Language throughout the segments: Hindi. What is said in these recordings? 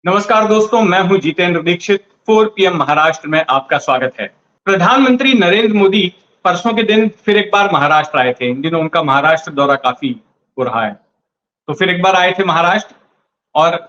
नमस्कार दोस्तों, मैं हूं जितेंद्र दीक्षित। 4 पीएम महाराष्ट्र में आपका स्वागत है। प्रधानमंत्री नरेंद्र मोदी परसों के दिन फिर एक बार महाराष्ट्र आए थे। इन दिनों उनका महाराष्ट्र दौरा काफी हो रहा है। तो फिर एक बार आए थे महाराष्ट्र और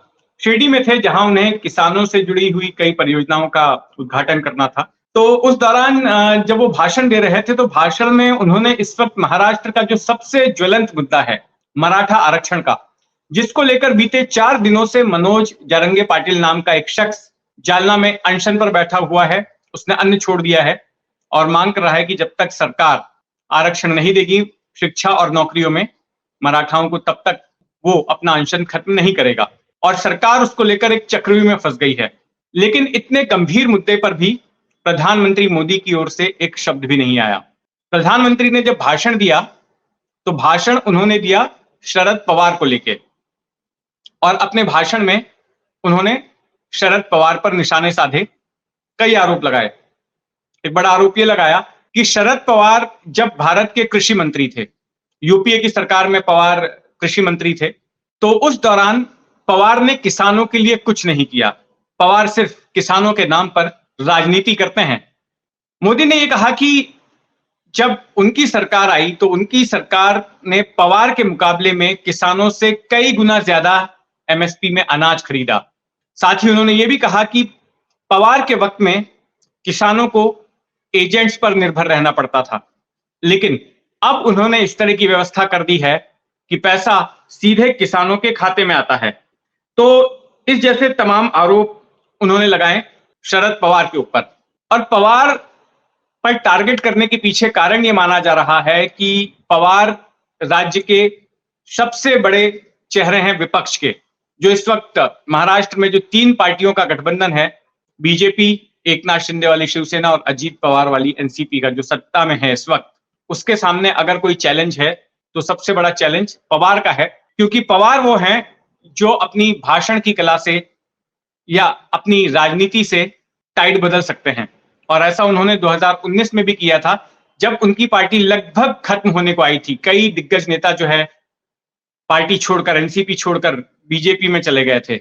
शिरडी में थे, जहां उन्हें किसानों से जुड़ी हुई कई परियोजनाओं का उद्घाटन करना था। तो उस दौरान जब वो भाषण दे रहे थे, तो भाषण में उन्होंने इस वक्त महाराष्ट्र का जो सबसे ज्वलंत मुद्दा है, मराठा आरक्षण का, जिसको लेकर बीते 4 दिनों से मनोज जारंगे पाटिल नाम का एक शख्स जालना में अनशन पर बैठा हुआ है। उसने अन्न छोड़ दिया है और मांग कर रहा है कि जब तक सरकार आरक्षण नहीं देगी शिक्षा और नौकरियों में मराठाओं को, तब तक वो अपना अनशन खत्म नहीं करेगा। और सरकार उसको लेकर एक चक्रव्यूह में फंस गई है। लेकिन इतने गंभीर मुद्दे पर भी प्रधानमंत्री मोदी की ओर से एक शब्द भी नहीं आया। प्रधानमंत्री ने जब भाषण दिया, तो भाषण उन्होंने दिया शरद पवार को लेकर, और अपने भाषण में उन्होंने शरद पवार पर निशाने साधे, कई आरोप लगाए। एक बड़ा आरोप यह लगाया कि शरद पवार जब भारत के कृषि मंत्री थे, यूपीए की सरकार में पवार कृषि मंत्री थे, तो उस दौरान पवार ने किसानों के लिए कुछ नहीं किया। पवार सिर्फ किसानों के नाम पर राजनीति करते हैं। मोदी ने यह कहा कि जब उनकी सरकार आई, तो उनकी सरकार ने पवार के मुकाबले में किसानों से कई गुना ज्यादा एमएसपी में अनाज खरीदा। साथ ही उन्होंने यह भी कहा कि पवार के वक्त में किसानों को एजेंट्स पर निर्भर रहना पड़ता था, लेकिन अब उन्होंने इस तरह की व्यवस्था कर दी है कि पैसा सीधे किसानों के खाते में आता है। तो इस जैसे तमाम आरोप उन्होंने लगाए शरद पवार के ऊपर। और पवार पर टारगेट करने के पीछे कारण यह माना जा रहा है कि पवार राज्य के सबसे बड़े चेहरे हैं विपक्ष के। जो इस वक्त महाराष्ट्र में जो 3 पार्टियों का गठबंधन है, बीजेपी, एकनाथ शिंदे वाली शिवसेना और अजीत पवार वाली एनसीपी का, जो सत्ता में है इस वक्त, उसके सामने अगर कोई चैलेंज है तो सबसे बड़ा चैलेंज पवार का है। क्योंकि पवार वो हैं जो अपनी भाषण की कला से या अपनी राजनीति से टाइट बदल सकते हैं। और ऐसा उन्होंने 2019 में भी किया था, जब उनकी पार्टी लगभग खत्म होने को आई थी। कई दिग्गज नेता जो है पार्टी छोड़कर, एनसीपी छोड़कर बीजेपी में चले गए थे।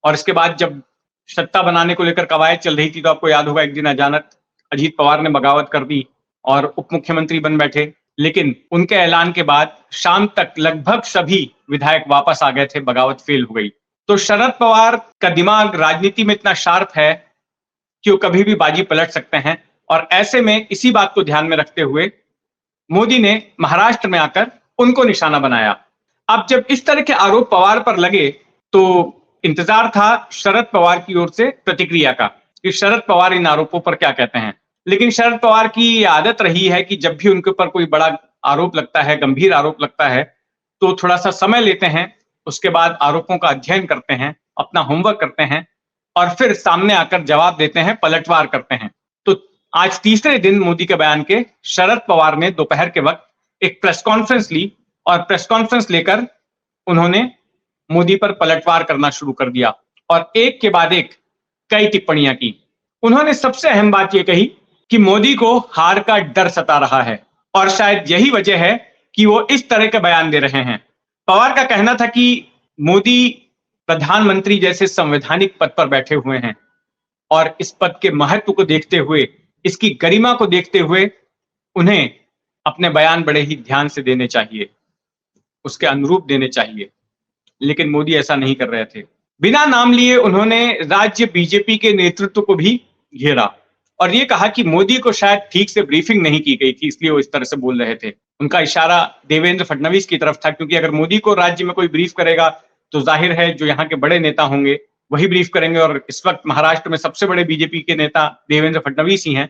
और इसके बाद जब सत्ता बनाने को लेकर कवायद चल रही थी, तो आपको याद होगा एक दिन अचानक अजीत पवार ने बगावत कर दी और उप मुख्यमंत्री बन बैठे। लेकिन उनके ऐलान के बाद शाम तक लगभग सभी विधायक वापस आ गए थे, बगावत फेल हो गई। तो शरद पवार का दिमाग राजनीति में इतना शार्प है कि वो कभी भी बाजी पलट सकते हैं। और ऐसे में इसी बात को ध्यान में रखते हुए मोदी ने महाराष्ट्र में आकर उनको निशाना बनाया। अब जब इस तरह के आरोप पवार पर लगे, तो इंतजार था शरद पवार की ओर से प्रतिक्रिया का कि शरद पवार इन आरोपों पर क्या कहते हैं। लेकिन शरद पवार की आदत रही है कि जब भी उनके ऊपर कोई बड़ा आरोप लगता है, गंभीर आरोप लगता है, तो थोड़ा सा समय लेते हैं, उसके बाद आरोपों का अध्ययन करते हैं, अपना होमवर्क करते हैं और फिर सामने आकर जवाब देते हैं, पलटवार करते हैं। तो आज तीसरे दिन मोदी के बयान के शरद पवार ने दोपहर के वक्त एक प्रेस कॉन्फ्रेंस ली और प्रेस कॉन्फ्रेंस लेकर उन्होंने मोदी पर पलटवार करना शुरू कर दिया और एक के बाद एक कई टिप्पणियां की। उन्होंने सबसे अहम बात यह कही कि मोदी को हार का डर सता रहा है और शायद यही वजह है कि वो इस तरह के बयान दे रहे हैं। पवार का कहना था कि मोदी प्रधानमंत्री जैसे संवैधानिक पद पर बैठे हुए हैं और इस पद के महत्व को देखते हुए, इसकी गरिमा को देखते हुए उन्हें अपने बयान बड़े ही ध्यान से देने चाहिए, उसके अनुरूप देने चाहिए। लेकिन मोदी ऐसा नहीं कर रहे थे। बिना नाम लिए उन्होंने राज्य बीजेपी के नेतृत्व को भी घेरा और यह कहा कि मोदी को शायद ठीक से ब्रीफिंग नहीं की गई थी, इसलिए वो इस तरह से बोल रहे थे। उनका इशारा देवेंद्र फडणवीस की तरफ था, क्योंकि अगर मोदी को राज्य में कोई ब्रीफ करेगा तो जाहिर है जो यहाँ के बड़े नेता होंगे वही ब्रीफ करेंगे, और इस वक्त महाराष्ट्र में सबसे बड़े बीजेपी के नेता देवेंद्र फडणवीस ही हैं।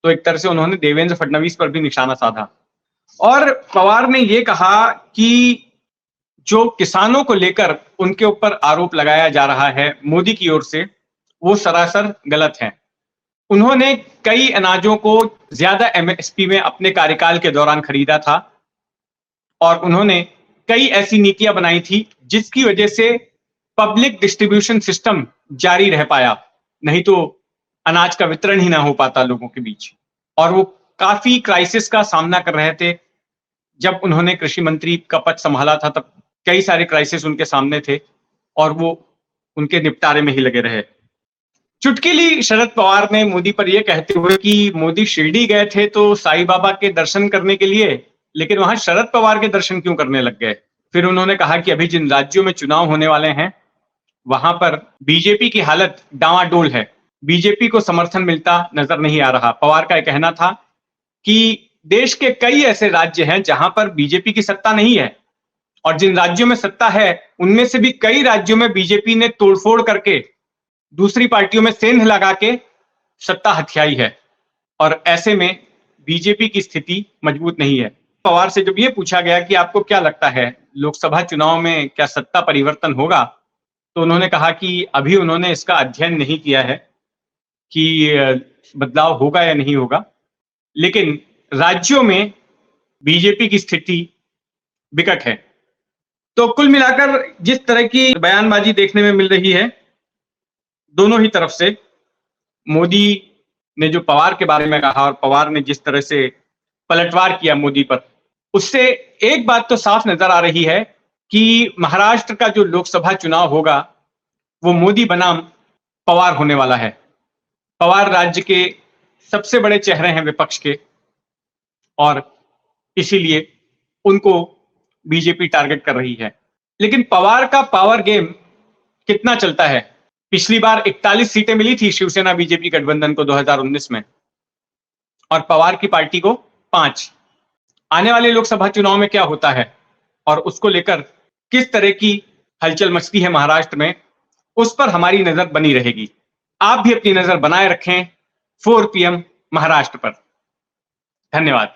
तो एक तरह से उन्होंने देवेंद्र फडणवीस पर भी निशाना साधा। और पवार ने यह कहा कि जो किसानों को लेकर उनके ऊपर आरोप लगाया जा रहा है मोदी की ओर से, वो सरासर गलत है। उन्होंने कई अनाजों को ज्यादा एमएसपी में अपने कार्यकाल के दौरान खरीदा था और उन्होंने कई ऐसी नीतियां बनाई थी जिसकी वजह से पब्लिक डिस्ट्रीब्यूशन सिस्टम जारी रह पाया, नहीं तो अनाज का वितरण ही ना हो पाता लोगों के बीच। और वो काफी क्राइसिस का सामना कर रहे थे। जब उन्होंने कृषि मंत्री का पद संभाला था, तब कई सारे क्राइसिस उनके सामने थे और वो उनके निपटारे में ही लगे रहे। चुटकी ली शरद पवार ने मोदी पर यह कहते हुए कि मोदी शिरडी गए थे तो साईं बाबा के दर्शन करने के लिए, लेकिन वहां शरद पवार के दर्शन क्यों करने लग गए। फिर उन्होंने कहा कि अभी जिन राज्यों में चुनाव होने वाले हैं वहां पर बीजेपी की हालत डांवाडोल है, बीजेपी को समर्थन मिलता नजर नहीं आ रहा। पवार का यह कहना था कि देश के कई ऐसे राज्य हैं जहां पर बीजेपी की सत्ता नहीं है, और जिन राज्यों में सत्ता है उनमें से भी कई राज्यों में बीजेपी ने तोड़फोड़ करके दूसरी पार्टियों में सेंध लगा के सत्ता हथियाई है, और ऐसे में बीजेपी की स्थिति मजबूत नहीं है। पवार से जब ये पूछा गया कि आपको क्या लगता है लोकसभा चुनाव में क्या सत्ता परिवर्तन होगा, तो उन्होंने कहा कि अभी उन्होंने इसका अध्ययन नहीं किया है कि बदलाव होगा या नहीं होगा, लेकिन राज्यों में बीजेपी की स्थिति विकट है। तो कुल मिलाकर जिस तरह की बयानबाजी देखने में मिल रही है दोनों ही तरफ से, मोदी ने जो पवार के बारे में कहा और पवार ने जिस तरह से पलटवार किया मोदी पर, उससे एक बात तो साफ नजर आ रही है कि महाराष्ट्र का जो लोकसभा चुनाव होगा वो मोदी बनाम पवार होने वाला है। पवार राज्य के सबसे बड़े चेहरे हैं विपक्ष के, और इसीलिए उनको बीजेपी टारगेट कर रही है। लेकिन पवार का पावर गेम कितना चलता है। पिछली बार 41 सीटें मिली थी शिवसेना बीजेपी गठबंधन को 2019 में, और पवार की पार्टी को 5। आने वाले लोकसभा चुनाव में क्या होता है और उसको लेकर किस तरह की हलचल मचती है महाराष्ट्र में, उस पर हमारी नजर बनी रहेगी। आप भी अपनी नजर बनाए रखें 4 PM महाराष्ट्र पर। धन्यवाद।